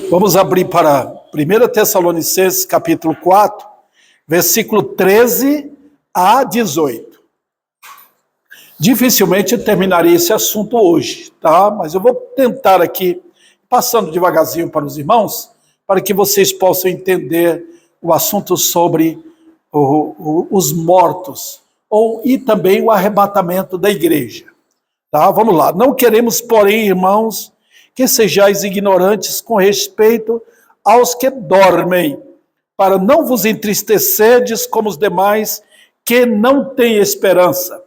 Vamos abrir para 1 Tessalonicenses, capítulo 4, versículo 13 a 18. Dificilmente eu terminaria esse assunto hoje, tá? Mas eu vou tentar aqui, passando devagarzinho para os irmãos, para que vocês possam entender o assunto sobre os mortos, e também o arrebatamento da igreja. Tá? Vamos lá. Não queremos, porém, irmãos, que sejais ignorantes com respeito aos que dormem, para não vos entristecerdes como os demais que não têm esperança.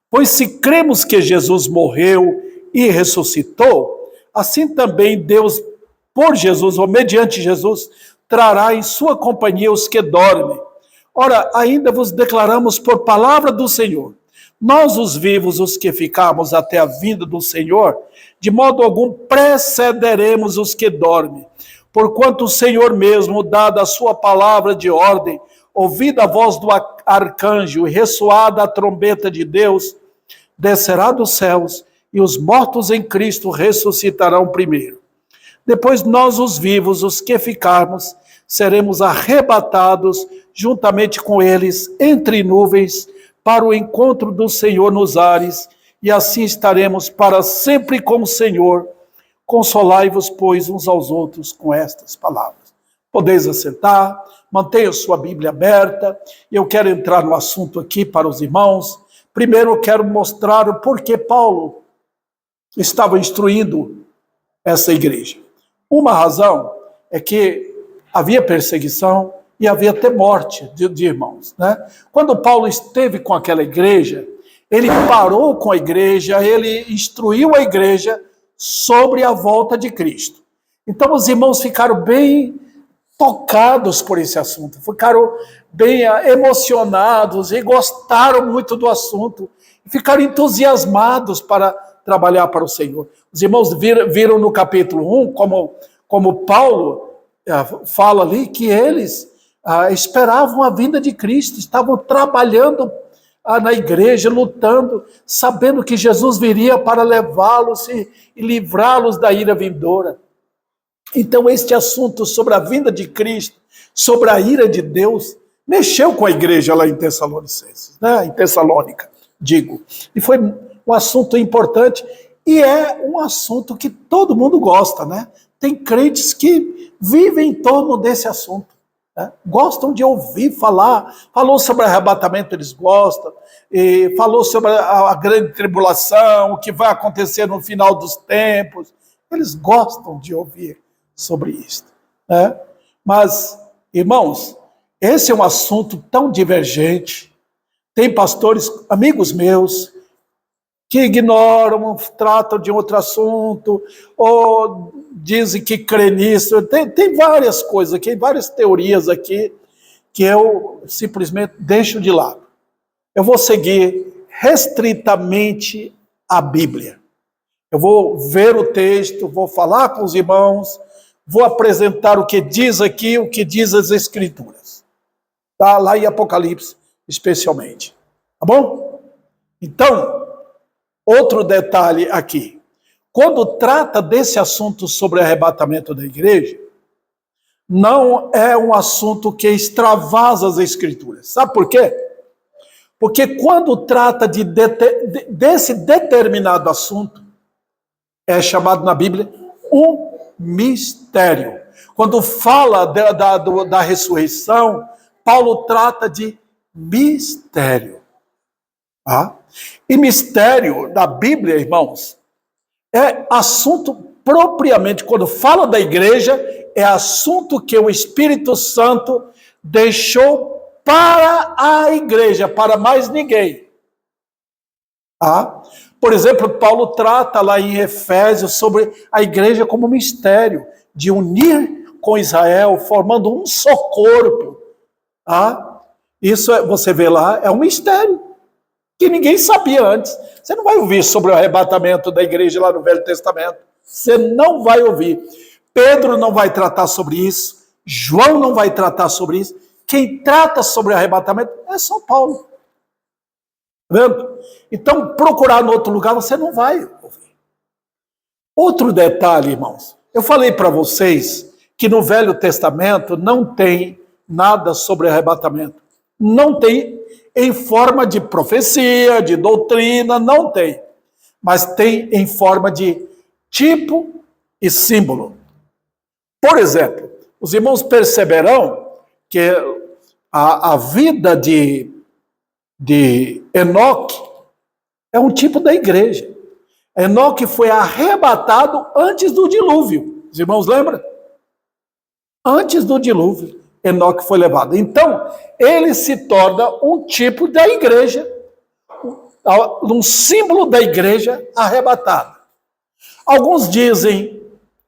Pois se cremos que Jesus morreu e ressuscitou, assim também Deus, por Jesus, ou mediante Jesus, trará em sua companhia os que dormem. Ora, ainda vos declaramos por palavra do Senhor, nós os vivos, os que ficarmos até a vinda do Senhor, de modo algum precederemos os que dormem. Porquanto o Senhor mesmo, dada a sua palavra de ordem, ouvida a voz do arcanjo e ressoada a trombeta de Deus, descerá dos céus e os mortos em Cristo ressuscitarão primeiro. Depois nós os vivos, os que ficarmos, seremos arrebatados juntamente com eles entre nuvens para o encontro do Senhor nos ares, e assim estaremos para sempre com o Senhor. Consolai-vos, pois, uns aos outros com estas palavras. Podeis assentar, mantenha sua Bíblia aberta. Eu quero entrar no assunto aqui para os irmãos. Primeiro eu quero mostrar o porquê Paulo estava instruindo essa igreja. Uma razão é que havia perseguição e havia até morte de irmãos, né? Quando Paulo esteve com aquela igreja, ele parou com a igreja, ele instruiu a igreja sobre a volta de Cristo. Então os irmãos ficaram bem tocados por esse assunto, ficaram bem emocionados e gostaram muito do assunto, ficaram entusiasmados para trabalhar para o Senhor. Os irmãos viram no capítulo 1, como Paulo fala ali, que eles esperavam a vinda de Cristo, estavam trabalhando na igreja, lutando, sabendo que Jesus viria para levá-los e livrá-los da ira vindoura. Então este assunto sobre a vinda de Cristo, sobre a ira de Deus, mexeu com a igreja lá em Tessalonicenses, né? Em Tessalônica, digo. E foi um assunto importante e é um assunto que todo mundo gosta, né? Tem crentes que vivem em torno desse assunto, né? Gostam de ouvir falar, falou sobre arrebatamento, eles gostam, e falou sobre a grande tribulação, o que vai acontecer no final dos tempos, eles gostam de ouvir sobre isso, né? Mas, irmãos, esse é um assunto tão divergente. Tem pastores, amigos meus, que ignoram, tratam de outro assunto, ou dizem que crê nisso. Tem várias coisas aqui, várias teorias aqui, que eu simplesmente deixo de lado. Eu vou seguir restritamente a Bíblia. Eu vou ver o texto, vou falar com os irmãos, vou apresentar o que diz aqui, o que diz as Escrituras. Tá? Lá em Apocalipse, especialmente. Tá bom? Então, outro detalhe aqui. Quando trata desse assunto sobre arrebatamento da igreja, não é um assunto que extravasa as Escrituras. Sabe por quê? Porque quando trata desse determinado assunto, é chamado na Bíblia um mistério. Quando fala da ressurreição, Paulo trata de mistério. Ah? E mistério da Bíblia, irmãos, é assunto propriamente, quando fala da igreja, é assunto que o Espírito Santo deixou para a igreja, para mais ninguém. Ah? Por exemplo, Paulo trata lá em Efésios sobre a igreja como mistério, de unir com Israel, formando um só corpo. Ah? Isso, você vê lá, é um mistério que ninguém sabia antes. Você não vai ouvir sobre o arrebatamento da igreja lá no Velho Testamento. Você não vai ouvir. Pedro não vai tratar sobre isso. João não vai tratar sobre isso. Quem trata sobre o arrebatamento é São Paulo. Tá vendo? Então, procurar em outro lugar, você não vai ouvir. Outro detalhe, irmãos. Eu falei para vocês que no Velho Testamento não tem nada sobre arrebatamento. Não tem em forma de profecia, de doutrina, não tem. Mas tem em forma de tipo e símbolo. Por exemplo, os irmãos perceberão que a vida de Enoque é um tipo da igreja. Enoque foi arrebatado antes do dilúvio. Os irmãos lembram? Antes do dilúvio, Enoque foi levado. Então, ele se torna um tipo da igreja, um símbolo da igreja arrebatada. Alguns dizem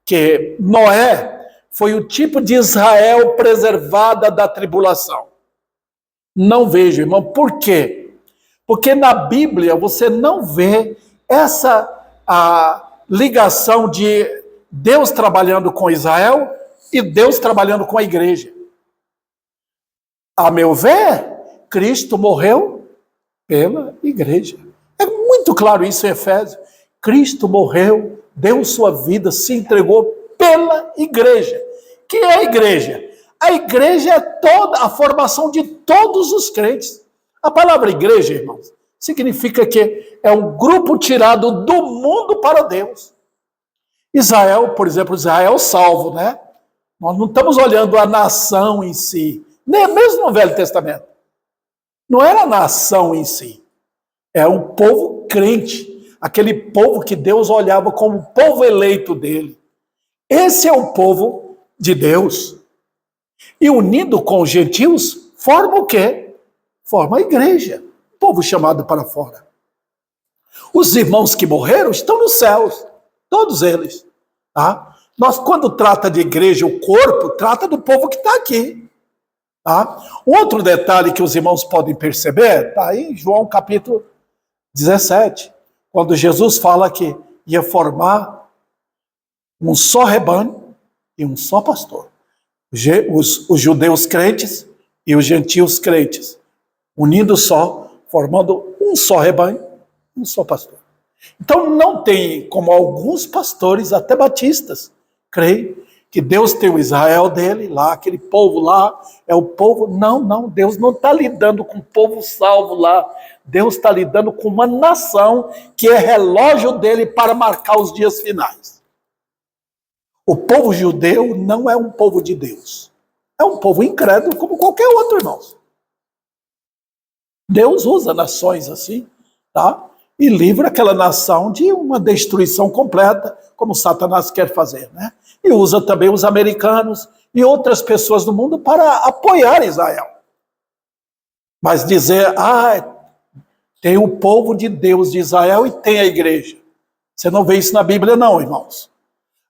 que Noé foi o tipo de Israel preservada da tribulação. Não vejo, irmão. Por quê? Porque na Bíblia você não vê essa ligação de Deus trabalhando com Israel e Deus trabalhando com a igreja. A meu ver, Cristo morreu pela igreja. É muito claro isso em Efésios. Cristo morreu, deu sua vida, se entregou pela igreja. Que é a igreja? A igreja é toda a formação de todos os crentes. A palavra igreja, irmãos, significa que é um grupo tirado do mundo para Deus. Israel, por exemplo, Israel salvo, né? Nós não estamos olhando a nação em si, nem mesmo no Velho Testamento. Não era a nação em si, é um povo crente, aquele povo que Deus olhava como o povo eleito dele. Esse é o povo de Deus. E unido com os gentios, forma o quê? Forma a igreja, o povo chamado para fora. Os irmãos que morreram estão nos céus, todos eles. Tá? Nós, quando trata de igreja, o corpo, trata do povo que está aqui. Tá? Outro detalhe que os irmãos podem perceber, está aí em João capítulo 17, quando Jesus fala que ia formar um só rebanho e um só pastor. Os judeus crentes e os gentios crentes, unindo só, formando um só rebanho, um só pastor. Então não tem, como alguns pastores, até batistas, creem que Deus tem o Israel dele lá, aquele povo lá, é o povo. Não, Deus não está lidando com o povo salvo lá. Deus está lidando com uma nação que é relógio dele para marcar os dias finais. O povo judeu não é um povo de Deus. É um povo incrédulo como qualquer outro, irmãos. Deus usa nações assim, tá? E livra aquela nação de uma destruição completa, como Satanás quer fazer, né? E usa também os americanos e outras pessoas do mundo para apoiar Israel. Mas dizer, tem o povo de Deus de Israel e tem a igreja. Você não vê isso na Bíblia não, irmãos.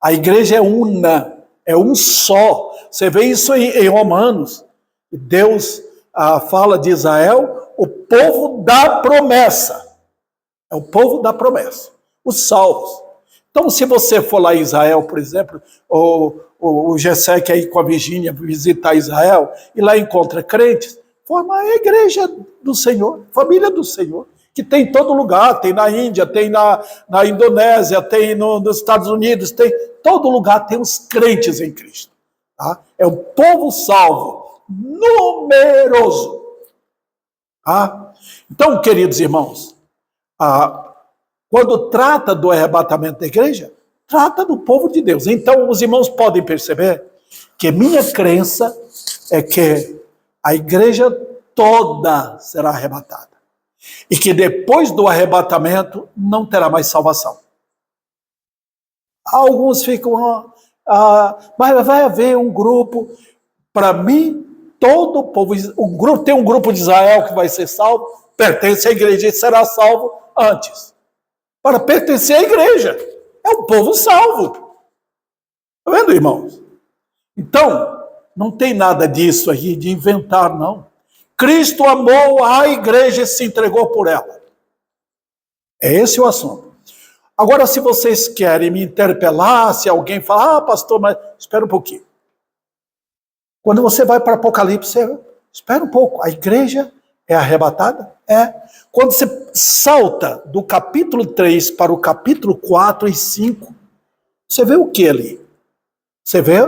A igreja é una, é um só. Você vê isso em Romanos. Deus fala de Israel, o povo da promessa. É o povo da promessa, os salvos. Então, se você for lá em Israel, por exemplo, o Gessé aí com a Virgínia visitar Israel, e lá encontra crentes, forma a igreja do Senhor, família do Senhor, que tem em todo lugar, tem na Índia, tem na Indonésia, tem nos Estados Unidos, tem todo lugar tem os crentes em Cristo. Tá? É um povo salvo, numeroso. Tá? Então, queridos irmãos, quando trata do arrebatamento da igreja, trata do povo de Deus. Então, os irmãos podem perceber que minha crença é que a igreja toda será arrebatada. E que depois do arrebatamento não terá mais salvação. Alguns ficam, mas vai haver um grupo, para mim, todo o povo, tem um grupo de Israel que vai ser salvo, pertence à igreja e será salvo antes. Para pertencer à igreja. É o povo salvo. Está vendo, irmãos? Então, não tem nada disso aí de inventar, não. Cristo amou a igreja e se entregou por ela. É esse o assunto. Agora, se vocês querem me interpelar, se alguém fala, pastor, mas espera um pouquinho. Quando você vai para Apocalipse, espera um pouco. A igreja é arrebatada? É. Quando você salta do capítulo 3 para o capítulo 4 e 5, você vê o que ali? Você vê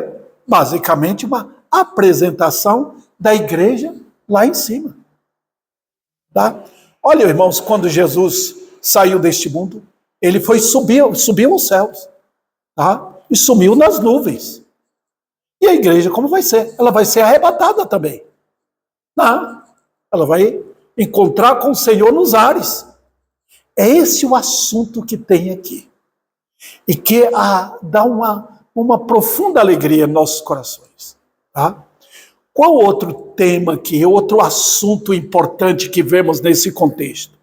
basicamente uma apresentação da igreja lá em cima. Tá? Olha, irmãos, quando Jesus saiu deste mundo, ele subiu aos céus, tá? E sumiu nas nuvens. E a igreja, como vai ser? Ela vai ser arrebatada também. Tá? Ela vai encontrar com o Senhor nos ares. É esse o assunto que tem aqui. E que dá uma profunda alegria nos nossos corações. Tá? Qual outro tema aqui, outro assunto importante que vemos nesse contexto?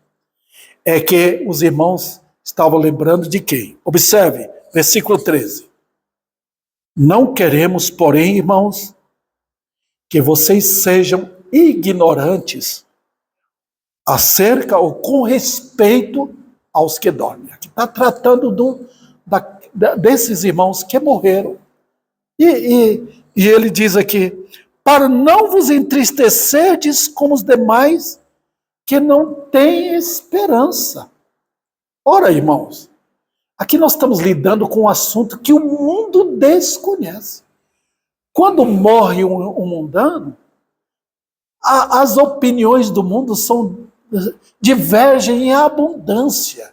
É que os irmãos estavam lembrando de quem? Observe, versículo 13. Não queremos, porém, irmãos, que vocês sejam ignorantes acerca ou com respeito aos que dormem. Aqui está tratando desses irmãos que morreram. E ele diz aqui, para não vos entristecerdes como os demais que não têm esperança. Ora, irmãos, aqui nós estamos lidando com um assunto que o mundo desconhece. Quando morre um mundano, as opiniões do mundo divergem em abundância.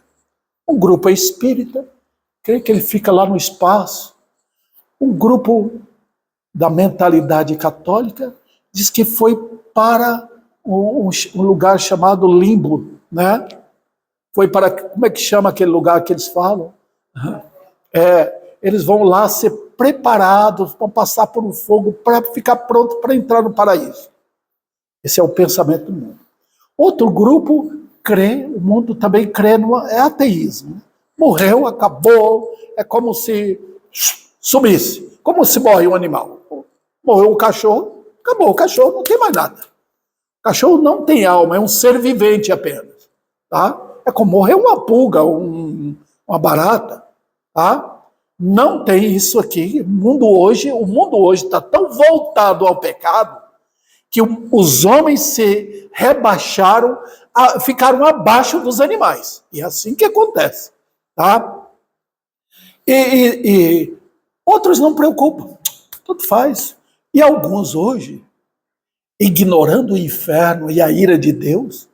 Um grupo é espírita, crê que ele fica lá no espaço. Um grupo da mentalidade católica diz que foi para um lugar chamado limbo, né? Foi para, como é que chama aquele lugar que eles falam? Eles vão lá ser preparados, vão passar por um fogo para ficar pronto para entrar no paraíso. Esse é o pensamento do mundo. Outro grupo crê, o mundo também crê é ateísmo. Morreu, acabou, é como se sumisse, como se morre um animal. Morreu um cachorro, acabou o cachorro, não tem mais nada. O cachorro não tem alma, é um ser vivente apenas. Tá? É como morrer uma pulga, uma barata. Tá? Não tem isso aqui. O mundo hoje está tão voltado ao pecado que os homens se rebaixaram, ficaram abaixo dos animais. E é assim que acontece. Tá? E outros não preocupam. Tudo faz. E alguns hoje, ignorando o inferno e a ira de Deus,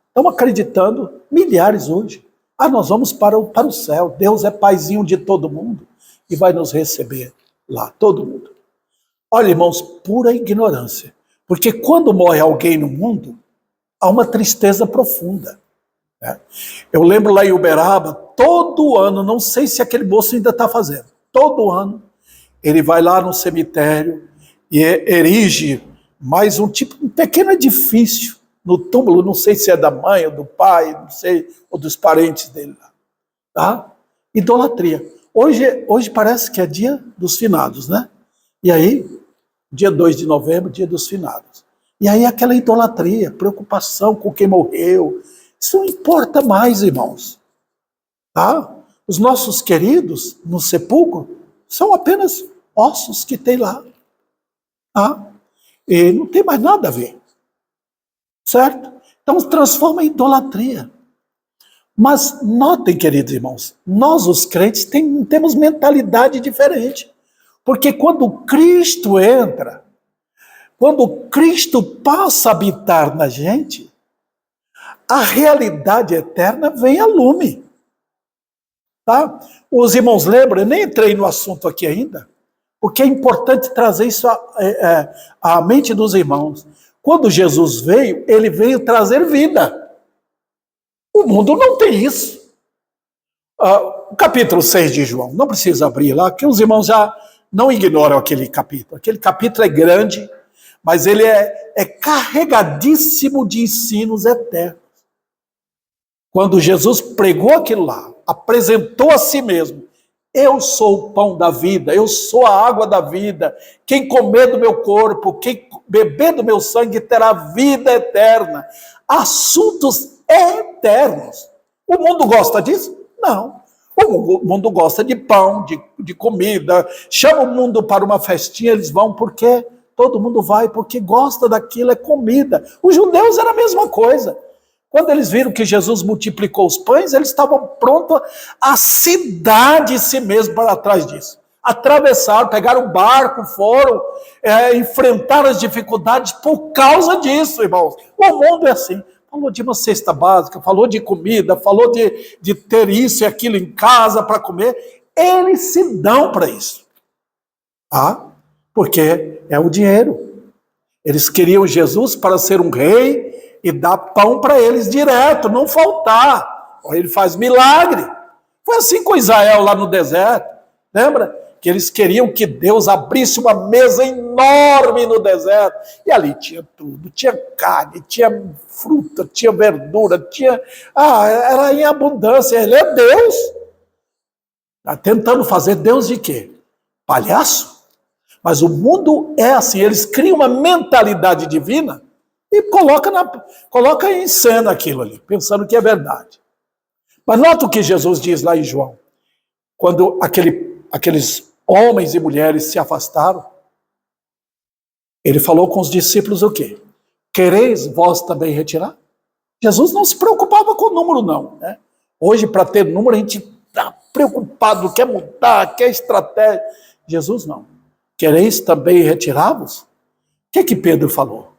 estão acreditando, milhares hoje, nós vamos para o céu, Deus é paizinho de todo mundo e vai nos receber lá, todo mundo. Olha, irmãos, pura ignorância, porque quando morre alguém no mundo, há uma tristeza profunda. Né? Eu lembro lá em Uberaba, todo ano, não sei se aquele moço ainda está fazendo, todo ano, ele vai lá no cemitério e erige mais um pequeno edifício no túmulo, não sei se é da mãe ou do pai, não sei, ou dos parentes dele lá. Tá? Idolatria. Hoje parece que é dia dos finados, né? E aí, dia 2 de novembro, dia dos finados. E aí aquela idolatria, preocupação com quem morreu. Isso não importa mais, irmãos. Tá? Os nossos queridos no sepulcro são apenas ossos que tem lá. Tá? E não tem mais nada a ver. Certo? Então transforma em idolatria. Mas notem, queridos irmãos, nós os crentes temos mentalidade diferente. Porque quando Cristo entra, quando Cristo passa a habitar na gente, a realidade eterna vem a lume. Tá? Os irmãos lembram, eu nem entrei no assunto aqui ainda, porque é importante trazer isso à mente dos irmãos. Quando Jesus veio, ele veio trazer vida. O mundo não tem isso. O capítulo 6 de João, não precisa abrir lá, que os irmãos já não ignoram aquele capítulo. Aquele capítulo é grande, mas ele é carregadíssimo de ensinos eternos. Quando Jesus pregou aquilo lá, apresentou a si mesmo, eu sou o pão da vida, eu sou a água da vida, quem comer do meu corpo, quem beber do meu sangue terá vida eterna. Assuntos eternos. O mundo gosta disso? Não. O mundo gosta de pão, de comida, chama o mundo para uma festinha, eles vão porque todo mundo vai, porque gosta daquilo, é comida. Os judeus era a mesma coisa. Quando eles viram que Jesus multiplicou os pães, eles estavam prontos, a cidade em si mesmo para trás disso. atravessaram, pegaram o barco, foram, enfrentaram as dificuldades por causa disso, irmãos. O mundo é assim. Falou de uma cesta básica, falou de comida, falou de ter isso e aquilo em casa para comer. Eles se dão para isso. Porque é o dinheiro. Eles queriam Jesus para ser um rei e dar pão para eles direto, não faltar. Ele faz milagre. Foi assim com Israel lá no deserto. Lembra? Que eles queriam que Deus abrisse uma mesa enorme no deserto. E ali tinha tudo. Tinha carne, tinha fruta, tinha verdura, era em abundância. Ele é Deus. Está tentando fazer Deus de quê? Palhaço? Mas o mundo é assim. Eles criam uma mentalidade divina e coloca em cena aquilo ali, pensando que é verdade. Mas nota o que Jesus diz lá em João. Quando aqueles homens e mulheres se afastaram, ele falou com os discípulos o quê? Quereis vós também retirar? Jesus não se preocupava com o número, não. Né? Hoje, para ter número, a gente está preocupado, quer mudar, quer estratégia. Jesus não. Quereis também retirar-vos? O que Pedro falou?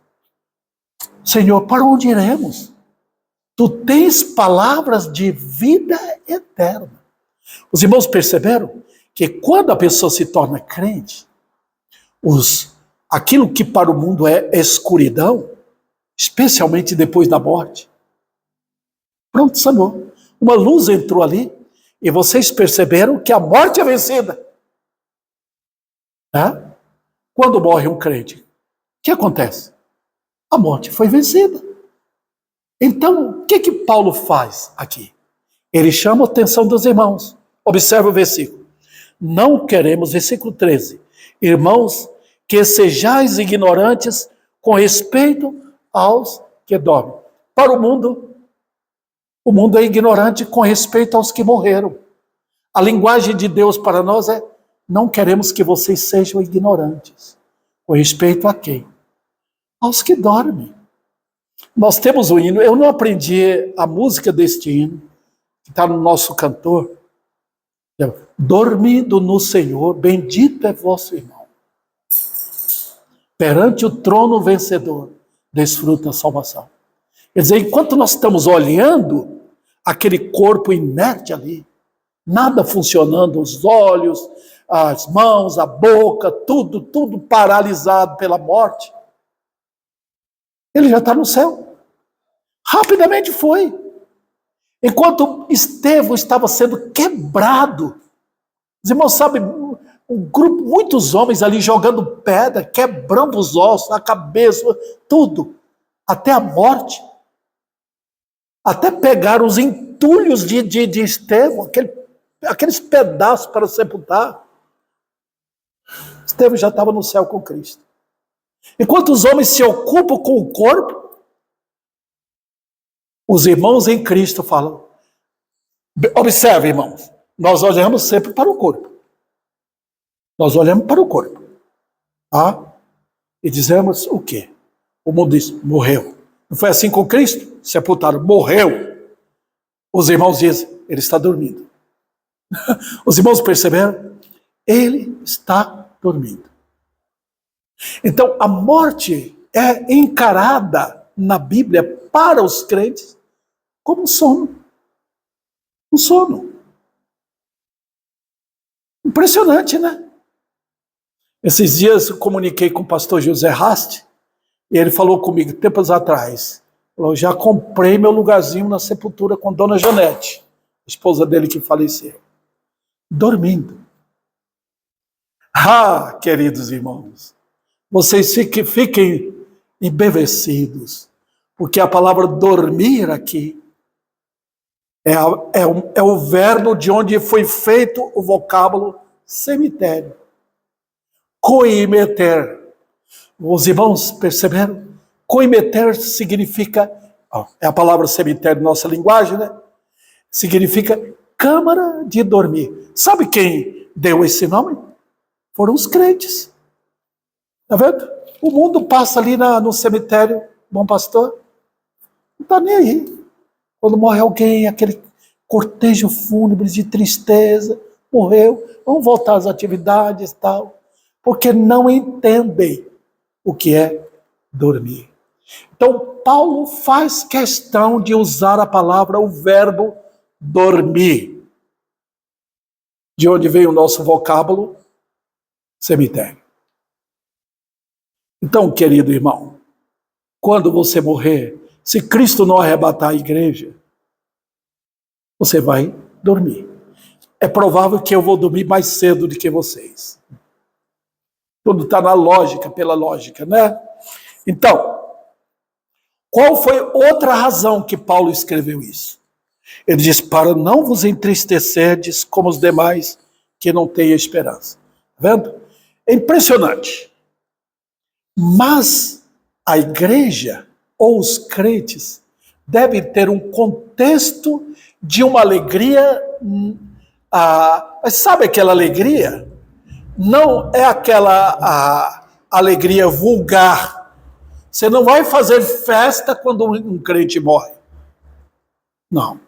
Senhor, para onde iremos? Tu tens palavras de vida eterna. Os irmãos perceberam que quando a pessoa se torna crente, aquilo que para o mundo é escuridão, especialmente depois da morte, pronto, sanou. Uma luz entrou ali e vocês perceberam que a morte é vencida. Quando morre um crente, o que acontece? A morte foi vencida. Então, o que Paulo faz aqui? Ele chama a atenção dos irmãos. Observe o versículo. Não queremos, versículo 13, irmãos, que sejais ignorantes com respeito aos que dormem. Para o mundo é ignorante com respeito aos que morreram. A linguagem de Deus para nós é: não queremos que vocês sejam ignorantes. Com respeito a quem? Aos que dormem. Nós temos um hino, eu não aprendi a música deste hino, que está no nosso cantor. Dormindo no Senhor, bendito é vosso irmão. Perante o trono vencedor, desfruta a salvação. Quer dizer, enquanto nós estamos olhando aquele corpo inerte ali, nada funcionando, os olhos, as mãos, a boca, tudo paralisado pela morte, ele já está no céu. Rapidamente foi. Enquanto Estevão estava sendo quebrado, os irmãos sabem, um grupo, muitos homens ali jogando pedra, quebrando os ossos, a cabeça, tudo, até a morte. Até pegaram os entulhos de Estevão, aqueles pedaços para sepultar. Estevão já estava no céu com Cristo. Enquanto os homens se ocupam com o corpo, os irmãos em Cristo falam. Observe, irmãos, nós olhamos sempre para o corpo. Nós olhamos para o corpo. E dizemos o quê? O mundo diz, morreu. Não foi assim com Cristo? Sepultaram, morreu. Os irmãos dizem, ele está dormindo. Os irmãos perceberam? Ele está dormindo. Então, a morte é encarada na Bíblia para os crentes como um sono. Um sono. Impressionante, né? Esses dias eu comuniquei com o pastor José Rast, e ele falou comigo, tempos atrás, falou, já comprei meu lugarzinho na sepultura com Dona Janete, esposa dele que faleceu, dormindo. Queridos irmãos, vocês fiquem embevecidos, porque a palavra dormir aqui é o verbo de onde foi feito o vocábulo cemitério. Coimeter. Os irmãos perceberam? Coimeter significa, é a palavra cemitério na nossa linguagem, né? Significa câmara de dormir. Sabe quem deu esse nome? Foram os crentes. Está vendo? O mundo passa ali no cemitério, bom pastor, não está nem aí. Quando morre alguém, aquele cortejo fúnebre de tristeza, morreu, vamos voltar às atividades e tal, porque não entendem o que é dormir. Então, Paulo faz questão de usar a palavra, o verbo dormir. De onde vem o nosso vocábulo? Cemitério. Então, querido irmão, quando você morrer, se Cristo não arrebatar a igreja, você vai dormir. É provável que eu vou dormir mais cedo do que vocês. Tudo está na lógica, pela lógica, né? Então, qual foi outra razão que Paulo escreveu isso? Ele diz, para não vos entristecerdes como os demais que não têm esperança. Tá vendo? É impressionante. Mas a igreja ou os crentes devem ter um contexto de uma alegria. Mas sabe aquela alegria? Não é aquela alegria vulgar. Você não vai fazer festa quando um crente morre. Não.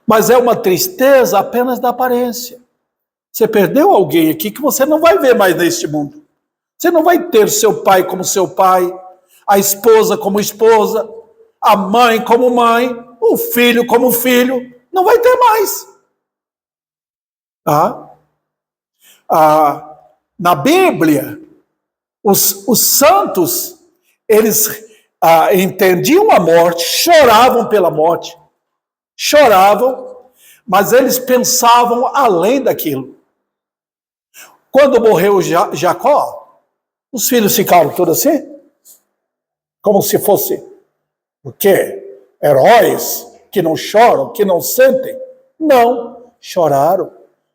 Mas é uma tristeza apenas da aparência. Você perdeu alguém aqui que você não vai ver mais neste mundo. Você não vai ter seu pai como seu pai, a esposa como esposa, a mãe como mãe, o filho como filho. Não vai ter mais. Na Bíblia, os santos, eles entendiam a morte, choravam pela morte, mas eles pensavam além daquilo. Quando morreu Jacó, os filhos ficaram todos assim, como se fosse o quê? Heróis que não choram, que não sentem? Não, choraram.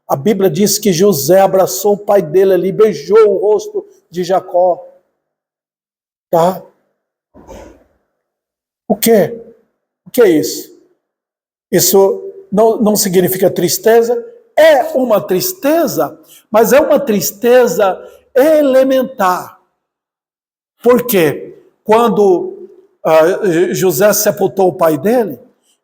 A Bíblia diz que José abraçou o pai dele ali, beijou o rosto de Jacó. Tá? O quê? O que é isso? Isso não significa tristeza? É uma tristeza, mas é uma tristeza elementar. Por quê? Quando José sepultou o pai dele,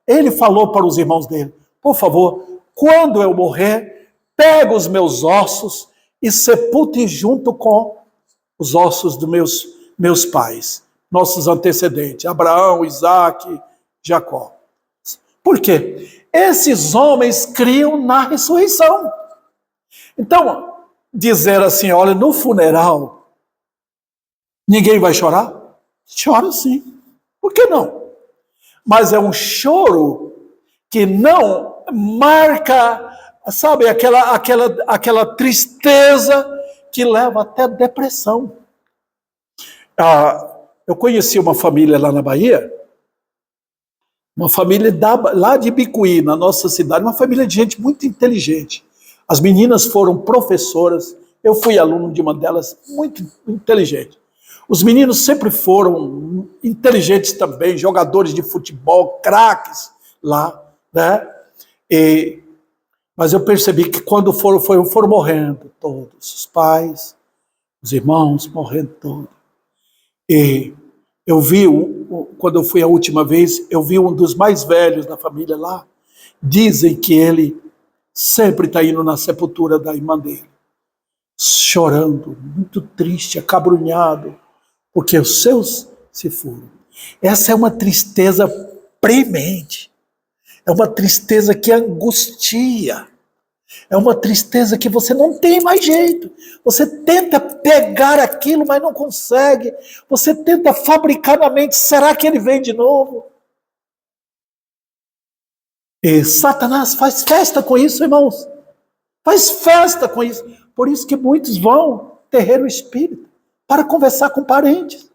ele falou para os irmãos dele, por favor, quando eu morrer, pega os meus ossos e sepulte junto com os ossos dos meus pais, nossos antecedentes, Abraão, Isaque, Jacó. Por quê? Esses homens criam na ressurreição. Então, dizer assim, olha, no funeral, ninguém vai chorar? Chora sim. Por que não? Mas é um choro que não marca, sabe, aquela tristeza que leva até depressão. Eu conheci uma família lá na Bahia, uma família lá de Bicuí, na nossa cidade, uma família de gente muito inteligente. As meninas foram professoras, eu fui aluno de uma delas, muito inteligente. Os meninos sempre foram inteligentes também, jogadores de futebol, craques lá, né? Mas eu percebi que quando foram morrendo todos, os pais, os irmãos, morrendo todos. E eu vi, quando eu fui a última vez, eu vi um dos mais velhos da família lá. Dizem que ele sempre está indo na sepultura da irmã dele, chorando, muito triste, acabrunhado, porque os seus se foram. Essa é uma tristeza premente. É uma tristeza que angustia. É uma tristeza que você não tem mais jeito. Você tenta pegar aquilo, mas não consegue. Você tenta fabricar na mente, será que ele vem de novo? E Satanás faz festa com isso, irmãos. Faz festa com isso. Por isso que muitos vão terreiro espírita para conversar com parentes.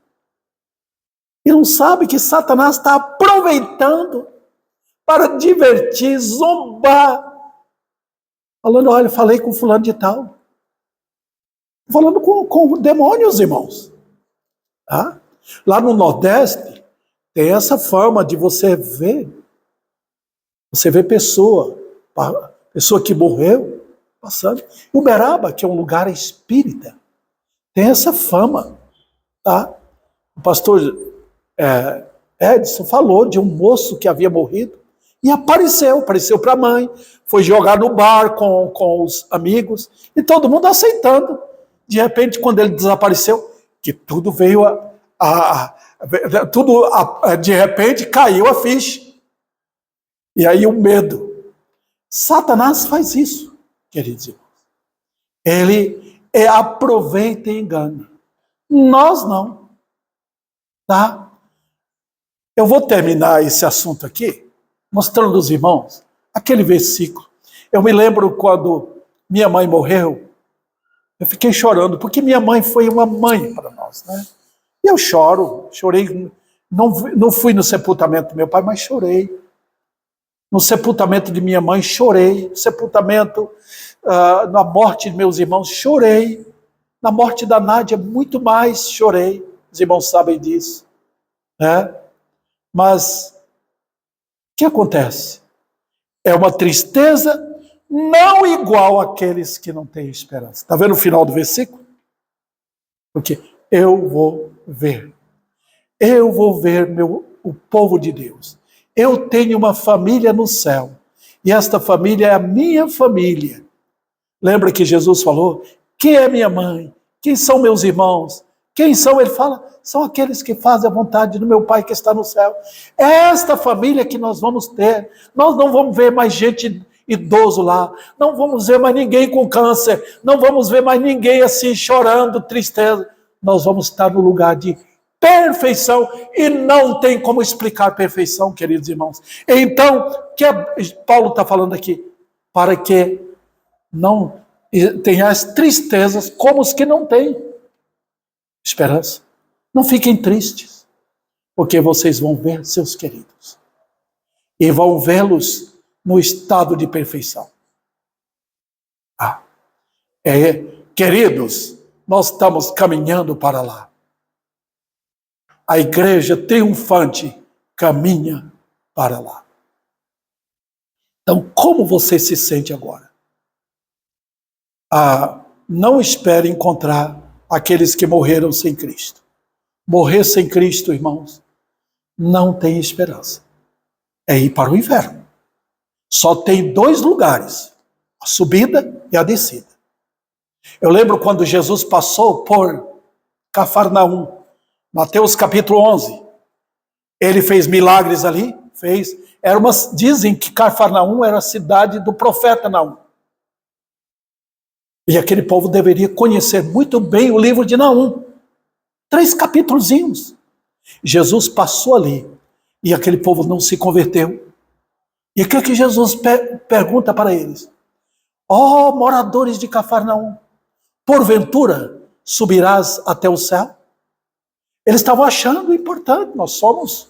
E não sabe que Satanás está aproveitando para divertir, zombar. Falando, olha, falei com fulano de tal. Falando com demônios, irmãos. Tá? Lá no Nordeste, tem essa forma de você ver. Você vê pessoa que morreu, passando. Uberaba, que é um lugar espírita, tem essa fama. Tá? O pastor Edson falou de um moço que havia morrido E apareceu para a mãe, foi jogar no bar com os amigos, e todo mundo aceitando. De repente, quando ele desapareceu, que tudo veio de repente caiu a ficha. E aí o medo. Satanás faz isso, queridos irmãos. Ele aproveita e engana. Nós não. Tá? Eu vou terminar esse assunto aqui, mostrando aos irmãos aquele versículo. Eu me lembro quando minha mãe morreu, eu fiquei chorando, porque minha mãe foi uma mãe para nós, né? E eu chorei, não fui no sepultamento do meu pai, mas chorei. No sepultamento de minha mãe, chorei. No sepultamento, na morte de meus irmãos, chorei. Na morte da Nádia, muito mais chorei. Os irmãos sabem disso. Né? Mas, o que acontece? É uma tristeza não igual àqueles que não têm esperança. Está vendo o final do versículo? Porque eu vou ver. Eu vou ver o povo de Deus. Eu tenho uma família no céu. E esta família é a minha família. Lembra que Jesus falou? Quem é minha mãe? Quem são meus irmãos? Quem são? Ele fala, são aqueles que fazem a vontade do meu Pai que está no céu. É esta família que nós vamos ter. Nós não vamos ver mais gente idoso lá. Não vamos ver mais ninguém com câncer. Não vamos ver mais ninguém assim chorando, tristeza. Nós vamos estar no lugar de perfeição, e não tem como explicar perfeição, queridos irmãos. Então, o que Paulo está falando aqui? Para que não tenha as tristezas como os que não têm esperança. Não fiquem tristes, porque vocês vão ver seus queridos, e vão vê-los no estado de perfeição. Queridos, nós estamos caminhando para lá. A igreja triunfante caminha para lá. Então, como você se sente agora? Não espere encontrar aqueles que morreram sem Cristo. Morrer sem Cristo, irmãos, não tem esperança. É ir para o inferno. Só tem 2 lugares, a subida e a descida. Eu lembro quando Jesus passou por Cafarnaum, Mateus capítulo 11, ele fez milagres ali, dizem que Cafarnaum era a cidade do profeta Naum. E aquele povo deveria conhecer muito bem o livro de Naum. 3 capítulozinhos. Jesus passou ali, e aquele povo não se converteu. E o que Jesus pergunta para eles? Ó moradores de Cafarnaum, porventura subirás até o céu? Eles estavam achando importante, nós somos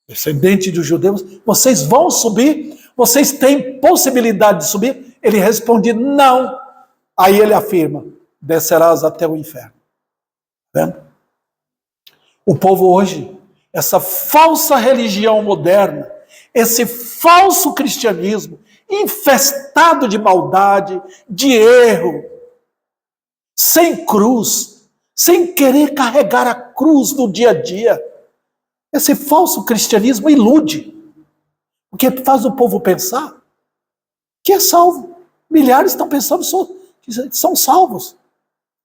descendentes dos judeus, vocês vão subir? Vocês têm possibilidade de subir? Ele responde, não. Aí ele afirma, descerás até o inferno. Vendo? O povo hoje, essa falsa religião moderna, esse falso cristianismo, infestado de maldade, de erro, sem cruz, sem querer carregar a cruz no dia a dia. Esse falso cristianismo ilude, porque faz o povo pensar que é salvo. Milhares estão pensando que são salvos.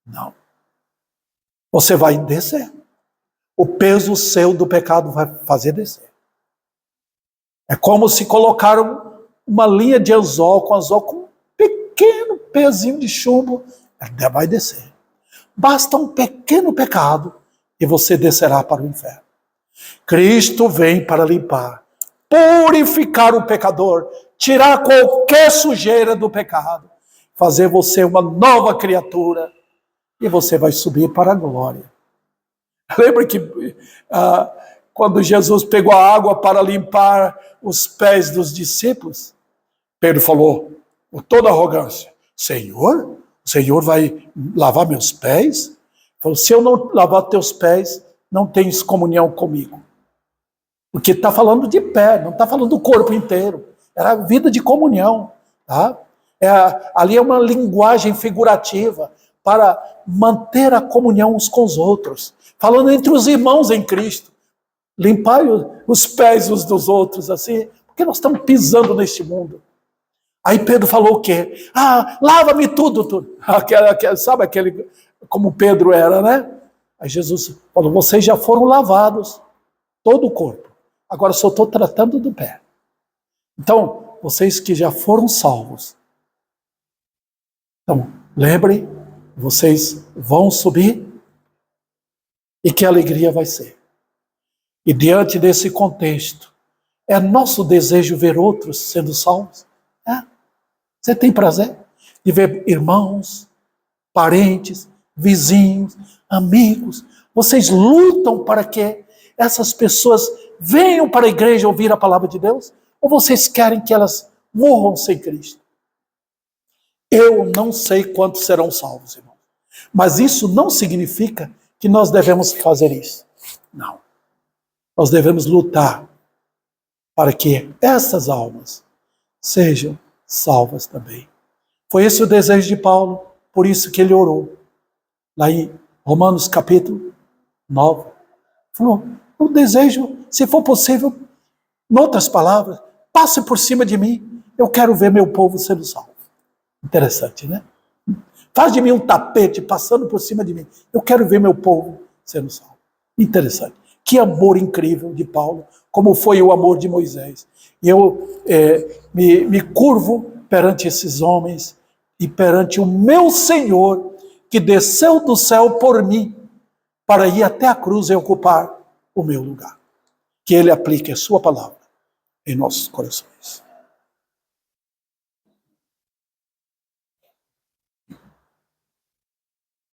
Não. Você vai descer. O peso seu do pecado vai fazer descer. É como se colocaram uma linha de anzol com um pequeno pezinho de chumbo, ela vai descer. Basta um pequeno pecado e você descerá para o inferno. Cristo vem para limpar, purificar o pecador, tirar qualquer sujeira do pecado, fazer você uma nova criatura, e você vai subir para a glória. Lembra que quando Jesus pegou a água para limpar os pés dos discípulos, Pedro falou, com toda arrogância, Senhor, o Senhor vai lavar meus pés? Falou, se eu não lavar teus pés, não tens comunhão comigo. Porque está falando de pé, não está falando do corpo inteiro. Era vida de comunhão. Tá? Ali é uma linguagem figurativa para manter a comunhão uns com os outros. Falando entre os irmãos em Cristo. Limpar os pés uns dos outros, assim, Porque nós estamos pisando neste mundo. Aí Pedro falou o quê? Lava-me tudo. Sabe aquele, como Pedro era, né? Aí Jesus falou, vocês já foram lavados, todo o corpo. Agora só estou tratando do pé. Então, vocês que já foram salvos. Então, lembrem, vocês vão subir e que alegria vai ser. E diante desse contexto, é nosso desejo ver outros sendo salvos? Você tem prazer de ver irmãos, parentes, vizinhos, amigos? Vocês lutam para que essas pessoas venham para a igreja ouvir a palavra de Deus? Ou vocês querem que elas morram sem Cristo? Eu não sei quantos serão salvos, irmão. Mas isso não significa que nós devemos fazer isso. Não. Nós devemos lutar para que essas almas sejam salvas também. Foi esse o desejo de Paulo, por isso que ele orou. Lá em Romanos capítulo 9. Falou, o desejo, se for possível, em outras palavras, passe por cima de mim, eu quero ver meu povo sendo salvo. Interessante, né? Faz de mim um tapete passando por cima de mim, eu quero ver meu povo sendo salvo. Interessante. Que amor incrível de Paulo, como foi o amor de Moisés. E eu me curvo perante esses homens e perante o meu Senhor, que desceu do céu por mim, para ir até a cruz e ocupar o meu lugar. Que Ele aplique a sua palavra em nossos corações.